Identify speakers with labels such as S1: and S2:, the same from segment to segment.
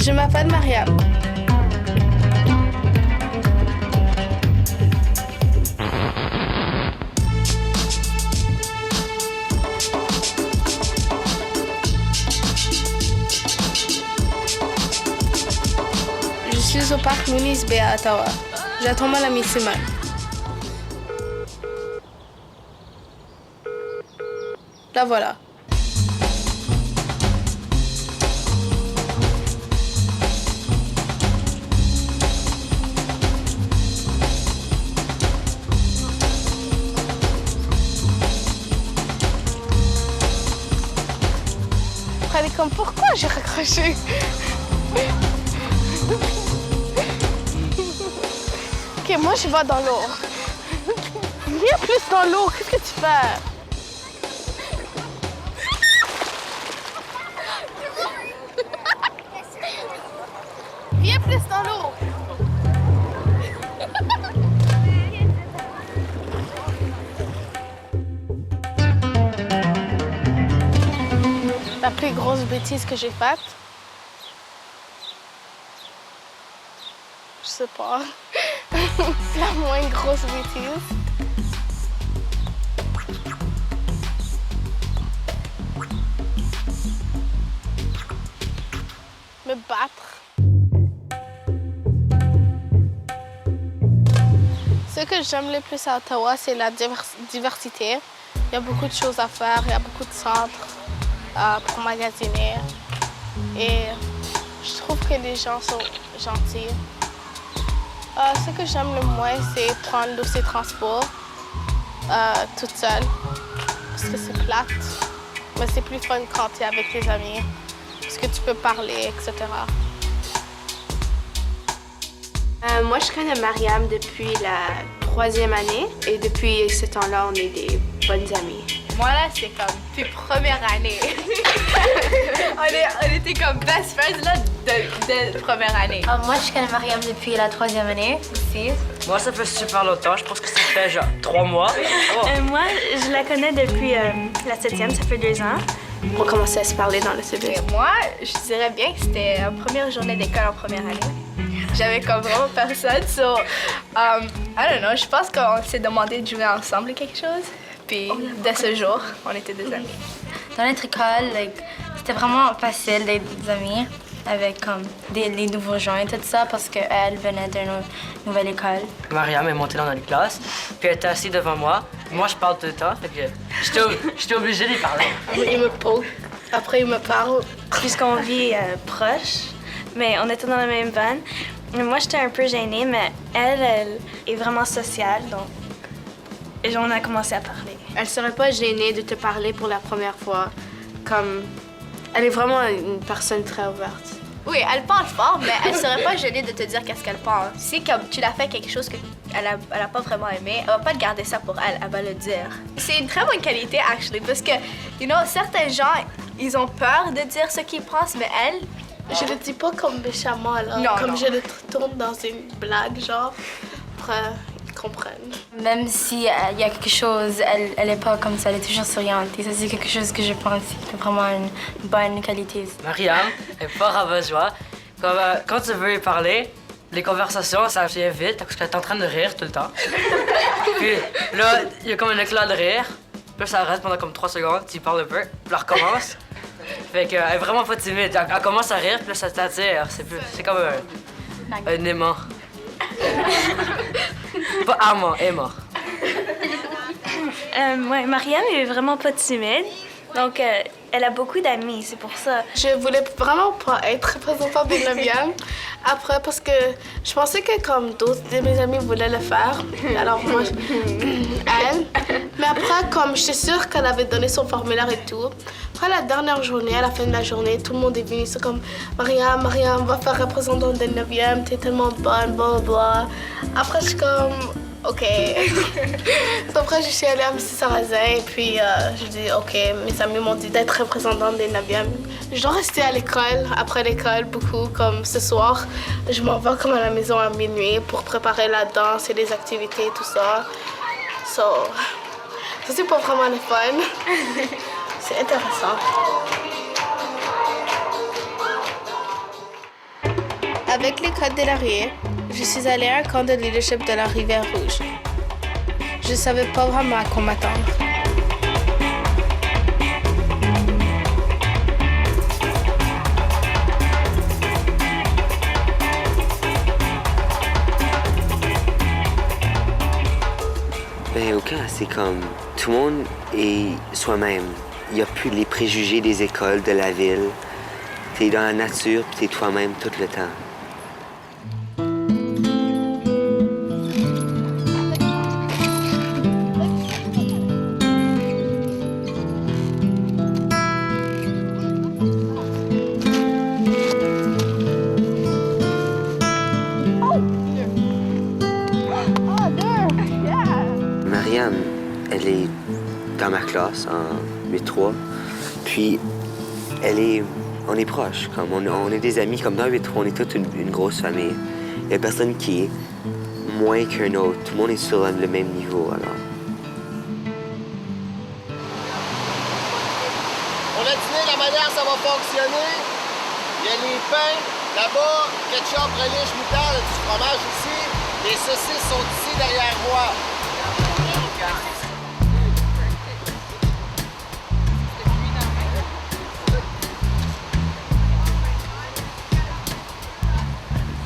S1: Je m'appelle Mariam. Je suis au parc Muniz Bay à Ottawa. J'attends mon amie Simone. La voilà. Elle est comme, pourquoi j'ai raccroché? Ok, moi je vais dans l'eau. Viens plus dans l'eau, qu'est-ce que tu fais? Viens plus dans l'eau. La plus grosse bêtise que j'ai faite? Je sais pas. La moins grosse bêtise? Me battre. Ce que j'aime le plus à Ottawa, c'est la diversité. Il y a beaucoup de choses à faire, il y a beaucoup de centres pour magasiner. Et je trouve que les gens sont gentils. Ce que j'aime le moins, c'est prendre ces transports toute seule, parce que c'est plate. Mais c'est plus fun quand tu es avec tes amis, parce que tu peux parler, etc.
S2: Moi, je connais Mariam depuis la 3e année et depuis ce temps-là, on est des bonnes amies.
S3: Moi, là, c'est comme tes premières années. on était comme best friends là, de première année.
S4: Moi, je connais Mariam depuis la 3e année aussi.
S5: Moi, ça fait super longtemps. Je pense que ça fait genre 3 mois. Oh.
S2: Moi, je la connais depuis la 7e, ça fait 2 ans. On commençait à se parler dans l'autobus.
S3: Et moi, je dirais bien que c'était la première journée d'école en première année. J'avais comme vraiment personne, so, I don't know, je pense qu'on s'est demandé de jouer ensemble quelque chose. Puis, dès ce jour, on était des amis.
S4: Dans notre école, c'était vraiment facile d'être des amis avec comme les nouveaux gens et tout ça parce qu'elle venait d'une nouvelle école.
S5: Mariam est montée dans notre classe, puis elle était assise devant moi. Moi, je parle tout le temps, fait que j'étais obligée d'y parler.
S1: Il me poke, après il me parle.
S2: Puisqu'on vit proche, mais on était dans la même van. Moi, j'étais un peu gênée, mais elle est vraiment sociale, donc et on a commencé à parler. Elle serait pas gênée de te parler pour la première fois, comme elle est vraiment une personne très ouverte.
S3: Oui, elle parle fort, mais elle serait pas gênée de te dire qu'est-ce qu'elle pense. Si comme tu l'as fait quelque chose qu'elle a pas vraiment aimé, elle va pas te garder ça pour elle, elle va le dire. C'est une très bonne qualité, actually, parce que, you know, certains gens, ils ont peur de dire ce qu'ils pensent, mais elle,
S1: je le dis pas comme méchamment, là.
S3: Non,
S1: comme
S3: non.
S1: je le tourne dans une blague, genre, pour qu'ils comprennent.
S4: Même si il y a quelque chose, elle est pas comme ça, elle est toujours souriante. Et ça, c'est quelque chose que je pense qui est vraiment une bonne qualité.
S5: Mariam est pas rabat-joie. Quand tu veux lui parler, les conversations, ça vient vite parce qu'elle est en train de rire tout le temps. Puis là, il y a comme un éclat de rire. Puis là, ça reste pendant comme 3 secondes, tu parles un peu, puis elle recommence. Fait qu'elle est vraiment pas timide. Elle commence à rire, puis là, ça t'attire. C'est comme un aimant. Pas amant, aimant.
S2: Ouais, Mariam est vraiment pas timide, donc elle a beaucoup d'amis, c'est pour ça.
S1: Je voulais vraiment pas être représentante des 9e. Après, parce que je pensais que comme d'autres de mes amis voulaient le faire, alors moi, elle. Mais après, comme j'étais sûre qu'elle avait donné son formulaire et tout, après la dernière journée, à la fin de la journée, tout le monde est venu. C'est comme, Mariam, va faire représentante des 9e, t'es tellement bonne, blablabla. Après, je suis comme, OK. Après, je suis allée à Mrs. Sarrazin et puis je dis, OK, mes amis m'ont dit d'être représentante des 9e. Je dois rester à l'école, après l'école, beaucoup, comme ce soir. Je m'en vais comme à la maison à minuit pour préparer la danse et les activités et tout ça. Ça, c'est pas vraiment le fun. C'est intéressant. Avec l'école des lauriers, je suis allée à un camp de leadership de la Rivière-Rouge. Je ne savais pas vraiment à quoi m'attendre.
S6: Ben, au camp, c'est comme tout le monde est soi-même. Il n'y a plus les préjugés des écoles, de la ville. T'es dans la nature, puis t'es toi-même tout le temps. Mariam, elle est dans ma classe en 8-3. Puis, on est proches, comme on est des amis. Comme dans 8-3, on est toute une grosse famille. Il n'y a personne qui est moins qu'un autre. Tout le monde est sur le même niveau, alors.
S7: On a dîné la manière ça va fonctionner. Il y a les pains là-bas, ketchup, relish, moutarde, du fromage ici. Les saucisses sont ici derrière moi.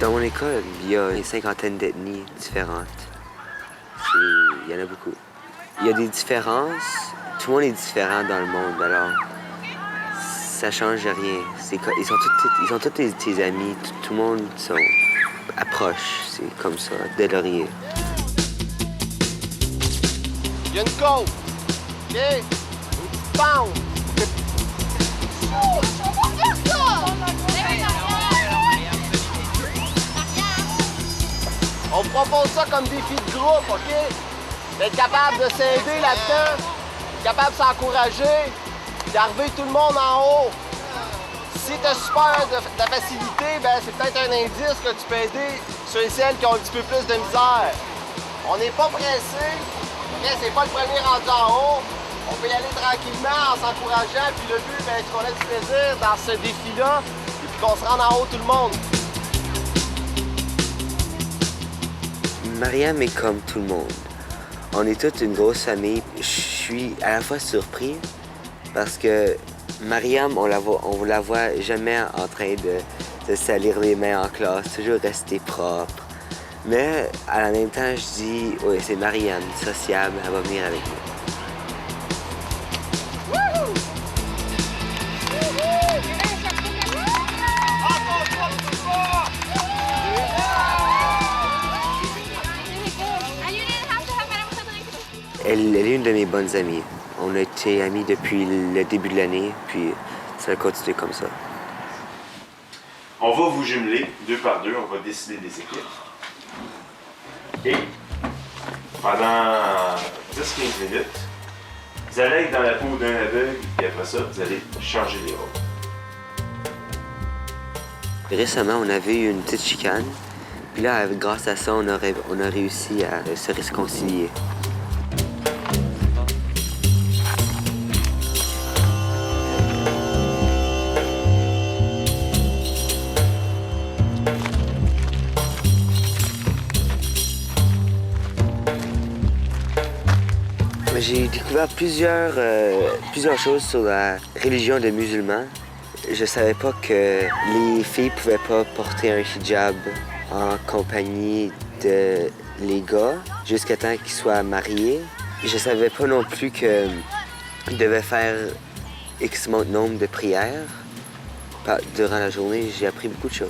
S6: Dans mon école, il y a une cinquantaine d'ethnies différentes. Il y en a beaucoup. Il y a des différences. Tout le monde est différent dans le monde, alors ça change rien. Ils sont tous tes amis. Tout le monde sont approches. C'est comme ça, des lauriers.
S7: Il y a une côte. OK? Une petite pente. On propose ça comme défi de groupe, OK? D'être capable de s'aider là-dedans, capable de s'encourager, d'arriver tout le monde en haut. Si tu as super de la facilité, ben c'est peut-être un indice que tu peux aider ceux et celles qui ont un petit peu plus de misère. On n'est pas pressé, mais c'est pas le premier rendu en haut. On peut y aller tranquillement en s'encourageant, puis le but, ben, c'est qu'on ait du plaisir dans ce défi-là, et puis qu'on se rende en haut tout le monde.
S6: Mariam est comme tout le monde. On est toute une grosse famille. Je suis à la fois surpris parce que Mariam, on la voit jamais en train de salir les mains en classe, toujours rester propre. Mais à la même temps, je dis, oui, c'est Mariam, sociable, elle va venir avec nous. Elle est une de mes bonnes amies. On a été amis depuis le début de l'année, puis ça a continué comme ça.
S8: On va vous jumeler 2 par 2, on va décider des équipes. Et pendant 10-15 minutes, vous allez être dans la peau d'un aveugle, et après ça, vous allez changer les rôles.
S6: Récemment, on avait eu une petite chicane, puis là, grâce à ça, on a réussi à se réconcilier. J'ai découvert plusieurs choses sur la religion des musulmans. Je savais pas que les filles pouvaient pas porter un hijab en compagnie de les gars jusqu'à temps qu'ils soient mariés. Je savais pas non plus qu'ils devaient faire X nombre de prières durant la journée. J'ai appris beaucoup de choses.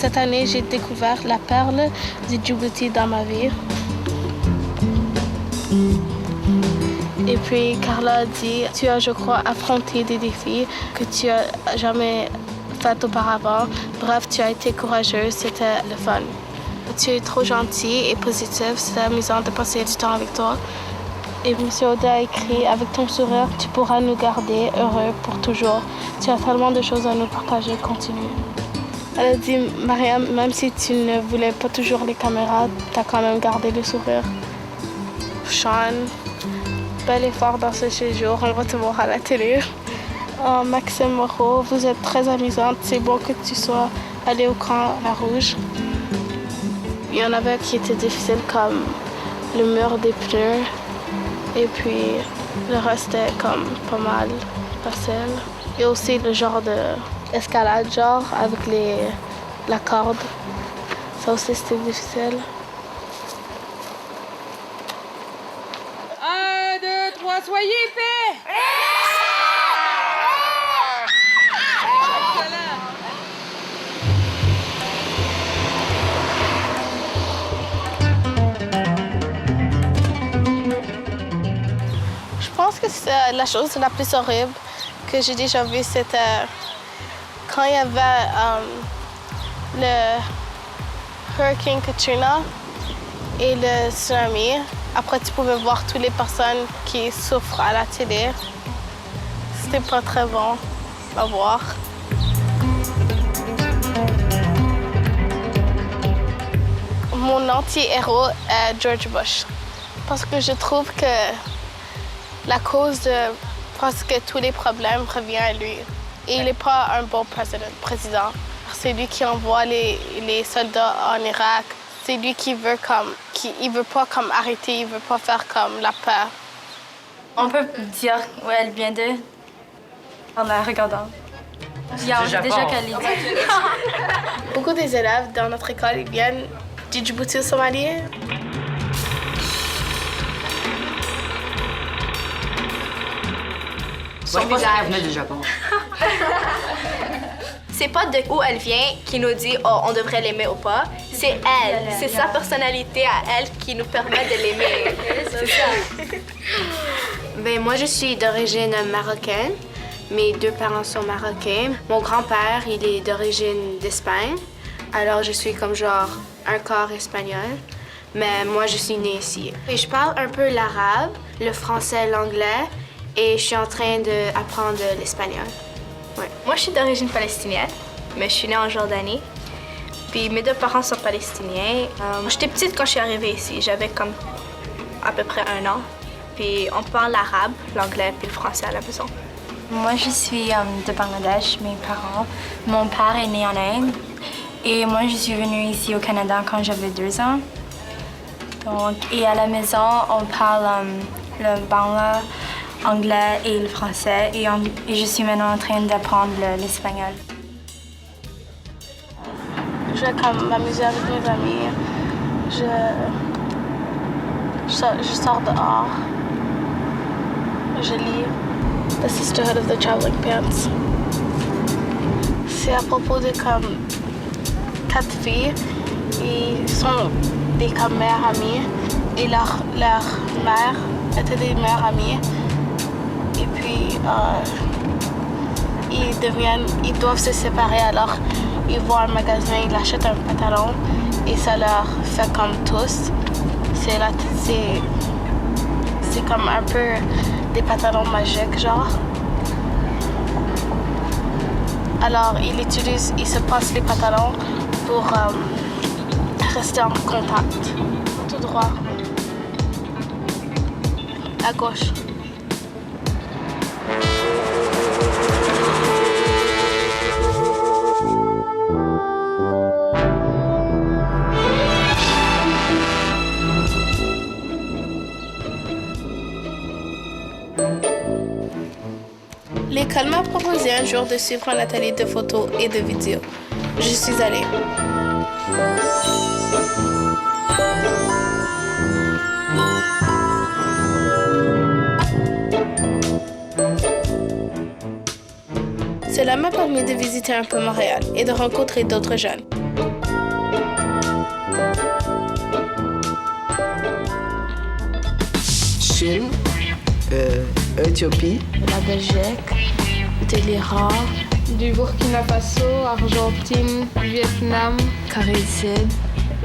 S1: Cette année, j'ai découvert la perle du Djibouti dans ma vie. Et puis, Carla a dit, tu as, je crois, affronté des défis que tu as jamais fait auparavant. Bref, tu as été courageuse, c'était le fun. Tu es trop gentil et positif, c'est amusant de passer du temps avec toi. Et M. Oda a écrit, avec ton sourire, tu pourras nous garder heureux pour toujours. Tu as tellement de choses à nous partager, continue. Elle a dit, Mariam, même si tu ne voulais pas toujours les caméras, tu as quand même gardé le sourire. Sean, bel effort dans ce séjour, on va te voir à la télé. Oh, Maxime Moreau, vous êtes très amusante, c'est bon que tu sois allée au camp La Rouge. Il y en avait qui étaient difficiles comme le mur des pneus. Et puis, le reste était comme pas mal facile. Et aussi le genre d'escalade, genre avec la corde. Ça aussi, c'était difficile.
S9: 1, 2, 3, soyez épais!
S1: Je pense que c'est la chose la plus horrible que j'ai déjà vue, c'était quand il y avait le Hurricane Katrina et le tsunami. Après, tu pouvais voir toutes les personnes qui souffrent à la télé. C'était pas très bon à voir. Mon anti-héros est George Bush. Parce que je trouve que la cause de presque tous les problèmes revient à lui. Et il n'est pas un bon président. C'est lui qui envoie les soldats en Irak. C'est lui qui veut il veut pas comme arrêter, il veut pas faire comme la paix.
S4: On peut dire où elle vient de en la regardant. Déjà qu'elle est
S1: Beaucoup des élèves dans notre école ils viennent du Djibouti au Somalie.
S5: Moi, je pense qu'elle venait du Japon.
S3: C'est pas de où elle vient qui nous dit oh, on devrait l'aimer ou pas. C'est elle. C'est sa personnalité à elle qui nous permet de l'aimer. C'est ça.
S10: Ben, moi, je suis d'origine marocaine. Mes deux parents sont marocains. Mon grand-père, il est d'origine d'Espagne. Alors, je suis comme genre un quart espagnol. Mais moi, je suis née ici. Et je parle un peu l'arabe, le français, l'anglais. Et je suis en train d'apprendre l'espagnol. Ouais.
S3: Moi, je suis d'origine palestinienne, mais je suis née en Jordanie. Puis mes deux parents sont palestiniens. J'étais petite quand je suis arrivée ici. J'avais comme à peu près 1 an. Puis on parle l'arabe, l'anglais puis le français à la maison.
S4: Moi, je suis de Bangladesh, mes parents. Mon père est né en Inde. Et moi, je suis venue ici au Canada quand j'avais 2 ans. Donc, et à la maison, on parle le bangla, anglais et le français. Et je suis maintenant en train d'apprendre l'espagnol.
S1: Je vais comme m'amuser avec mes amis. Je sors dehors. Je lis The Sisterhood of the Traveling Pants. C'est à propos de comme 4 filles. Ils sont des comme meilleures amies. Et leur mère était des meilleures amies. Et puis ils doivent se séparer. Alors ils vont à un magasin, ils achètent un pantalon et ça leur fait comme tous. C'est comme un peu des pantalons magiques, genre. Alors, ils se passent les pantalons pour rester en contact. Tout droit. À gauche. L'école m'a proposé un jour de suivre un atelier de photos et de vidéos. Je suis allée. Cela m'a permis de visiter un peu Montréal et de rencontrer d'autres jeunes.
S11: Chine, Éthiopie,
S1: la Belgique, de l'Iran,
S10: du Burkina Faso, Argentine, Vietnam,
S1: Corée du Sud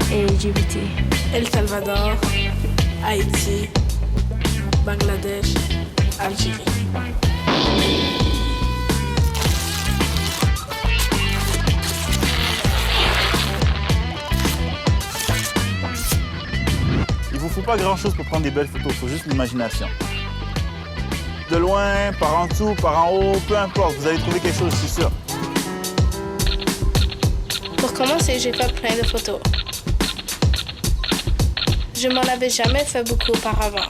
S1: et Djibouti.
S12: El Salvador, Haïti, Bangladesh, Algérie.
S13: Il vous faut pas grand-chose pour prendre des belles photos, il faut juste l'imagination. De loin, par en dessous, par en haut, peu importe, vous allez trouver quelque chose, je suis sûr.
S1: Pour commencer, j'ai fait plein de photos. Je m'en avais jamais fait beaucoup auparavant.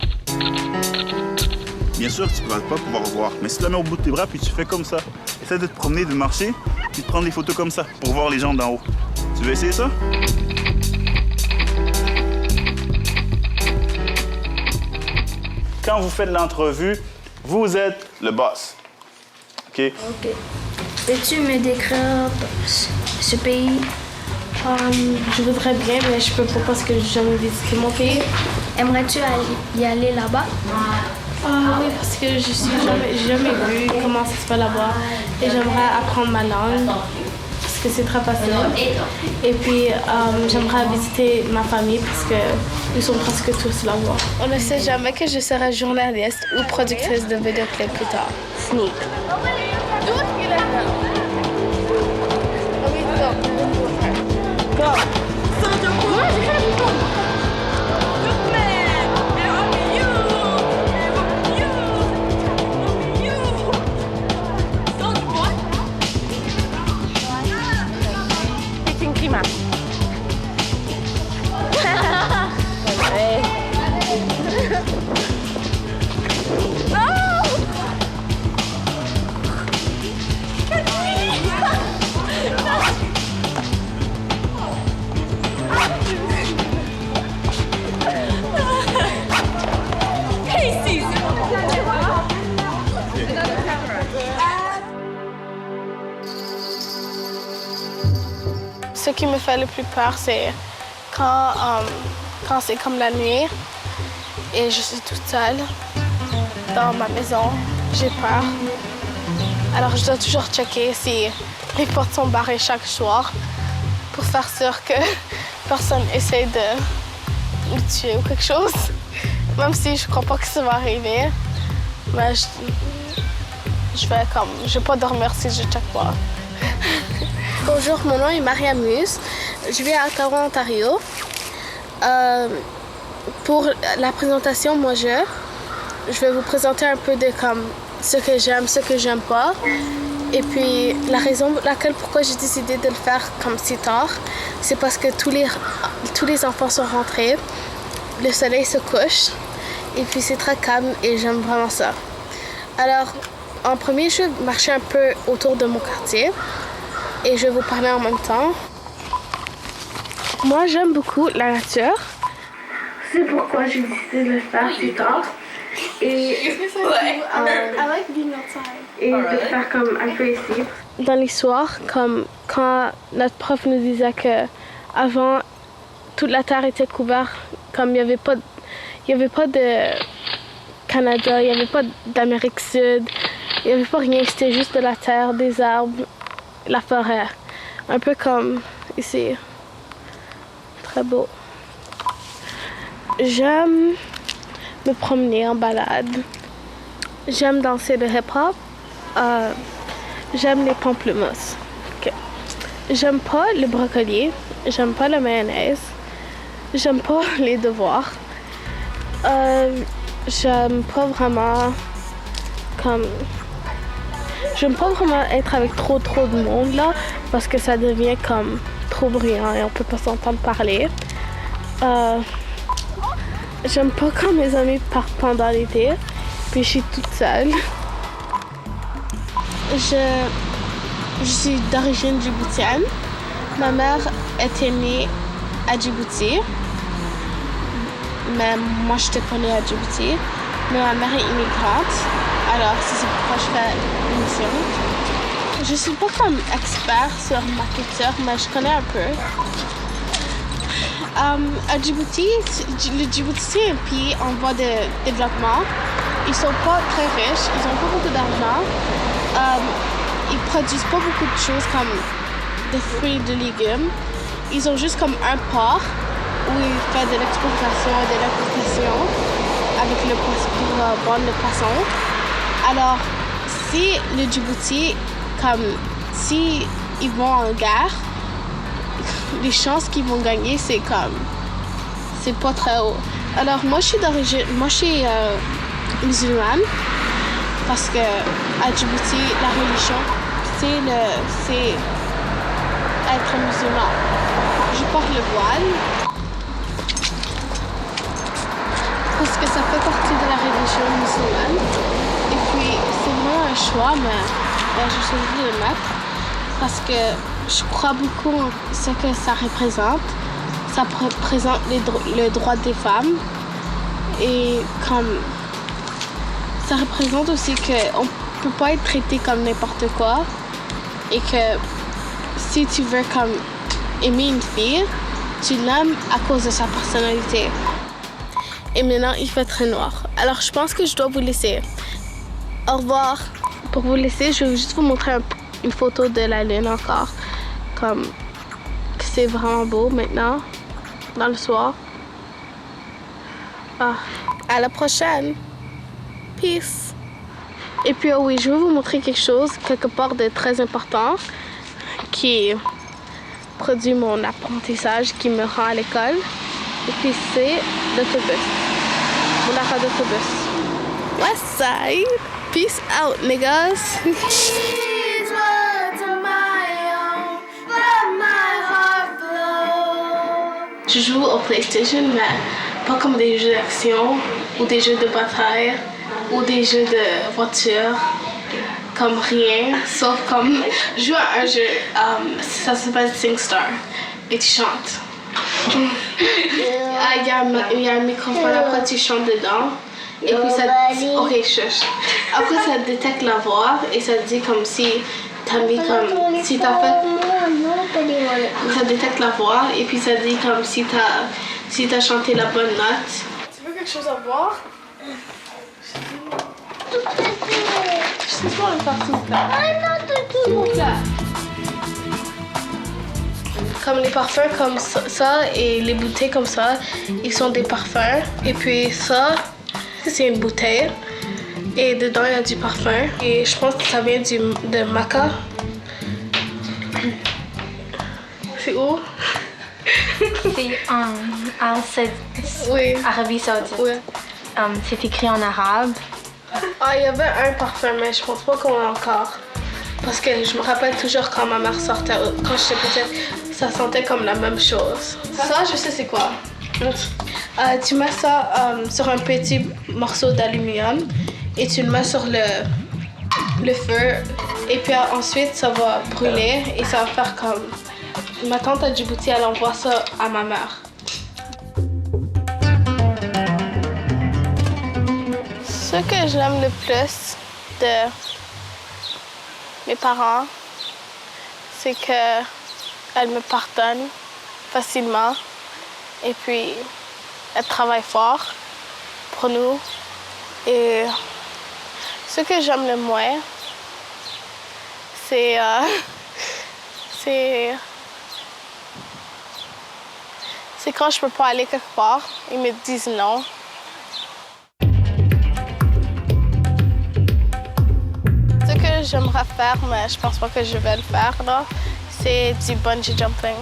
S13: Bien sûr que tu ne vas pas pouvoir voir, mais si tu la mets au bout de tes bras puis tu fais comme ça, essaie de te promener, de marcher, puis de prendre des photos comme ça pour voir les gens d'en haut. Tu veux essayer ça? Quand vous faites l'entrevue, vous êtes le boss. OK?
S2: OK. Peux-tu me décrire ce pays?
S1: Je voudrais bien, mais je peux pas parce que j'ai jamais visité mon pays.
S2: Aimerais-tu y aller là-bas?
S1: Oui, parce que j'ai jamais vu comment ça se fait là-bas. Et j'aimerais apprendre ma langue, parce que c'est très facile. Et puis, j'aimerais visiter ma famille, parce qu'ils sont presque tous là-bas. On ne sait jamais que je serai journaliste ou productrice de vidéoclips plus tard. Sneak. Go. Ce qui me fait le plus peur, c'est quand c'est comme la nuit et je suis toute seule dans ma maison. J'ai peur. Alors je dois toujours checker si les portes sont barrées chaque soir pour faire sûr que personne essaie de me tuer ou quelque chose. Même si je crois pas que ça va arriver. Mais je vais pas dormir si je check pas. Bonjour, mon nom est Maria Muse. Je vis à Ottawa, Ontario. Pour la présentation, je vais vous présenter un peu de ce que j'aime, ce que j'aime pas. Et puis la raison pourquoi j'ai décidé de le faire comme si tard, c'est parce que tous les enfants sont rentrés, le soleil se couche, et puis c'est très calme et j'aime vraiment ça. Alors, en premier, je vais marcher un peu autour de mon quartier. Et je vais vous parler en même temps. Moi, j'aime beaucoup la nature. C'est pourquoi j'ai décidé de le faire plus tard. Et de faire comme un peu ici. Dans l'histoire, comme quand notre prof nous disait que avant toute la terre était couverte, comme il n'y avait pas de Canada, il n'y avait pas d'Amérique du Sud, il n'y avait pas rien, c'était juste de la terre, des arbres. La forêt, un peu comme ici. Très beau. J'aime me promener en balade. J'aime danser le hip-hop. J'aime les pamplemousses. Okay. J'aime pas le brocoli. J'aime pas la mayonnaise. J'aime pas les devoirs. J'aime pas vraiment J'aime pas vraiment être avec trop de monde là, parce que ça devient comme trop bruyant et on peut pas s'entendre parler. J'aime pas quand mes amis partent pendant l'été, puis je suis toute seule. Je suis d'origine djiboutienne. Ma mère était née à Djibouti, mais moi je n'étais pas née à Djibouti. Mais ma mère est immigrante. Alors, c'est pourquoi je fais l'émission. Je suis pas comme expert sur ma culture, mais je connais un peu. À Djibouti, le Djibouti c'est un pays en voie de développement. Ils sont pas très riches, ils ont pas beaucoup d'argent. Ils produisent pas beaucoup de choses comme des fruits et des légumes. Ils ont juste comme un port où ils font de l'exportation et de l'importation avec le poisson pour vendre le poisson. Alors, si le Djibouti, si ils vont en guerre, les chances qu'ils vont gagner, c'est pas très haut. Alors, moi, je suis musulmane parce que à Djibouti, la religion, c'est être musulman. Je porte le voile parce que ça fait partie de la religion musulmane. Et puis, c'est vraiment un choix, mais je suis obligée de le mettre parce que je crois beaucoup en ce que ça représente. Ça représente le droit des femmes et ça représente aussi qu'on ne peut pas être traité comme n'importe quoi et que si tu veux aimer une fille, tu l'aimes à cause de sa personnalité. Et maintenant, il fait très noir. Alors, je pense que je dois vous laisser. Au revoir. Pour vous laisser, je vais juste vous montrer une photo de la lune encore. C'est vraiment beau maintenant, dans le soir. À la prochaine. Peace. Et puis, oui, je vais vous montrer quelque part de très important qui produit mon apprentissage, qui me rend à l'école. Et puis, c'est l'autobus. Mon arrêt d'autobus. West Side. Peace out, niggas. Je joue au PlayStation, mais pas comme des jeux d'action ou des jeux de bataille ou des jeux de voiture. Comme rien, sauf je joue à un jeu, ça s'appelle SingStar et tu chantes. Il y a un microphone, après tu chantes dedans. Et puis ça dit, ok, chuch. Après ça détecte la voix et ça dit comme si t'as mis si t'as fait. Ça détecte la voix et puis ça dit comme si t'as chanté la bonne note. Tu veux quelque chose à boire? Je sais pas le faire s'il vous plaît. S'il vous plaît. Comme les parfums comme ça et les bouteilles comme ça, ils sont des parfums. Et puis ça, c'est une bouteille et dedans il y a du parfum et je pense que ça vient de Maca. C'est où?
S4: C'est
S1: oui.
S4: Arabie Saoudite.
S1: Oui.
S4: C'est écrit en arabe.
S1: Il y avait un parfum, mais je pense pas qu'on l'a encore. Parce que je me rappelle toujours quand ma mère sortait, quand j'étais petite, ça sentait comme la même chose. Ça, je sais c'est quoi. Tu mets ça sur un petit morceau d'aluminium et tu le mets sur le feu. Et puis ensuite, ça va brûler et ça va faire comme... Ma tante à Djibouti, elle envoie ça à ma mère. Ce que j'aime le plus de mes parents, c'est qu'elles me pardonnent facilement et puis elles travaillent fort pour nous. Et ce que j'aime le moins, c'est quand je peux pas aller quelque part, ils me disent non. Ce que j'aimerais faire, mais je pense pas que je vais le faire, là, c'est du bungee jumping.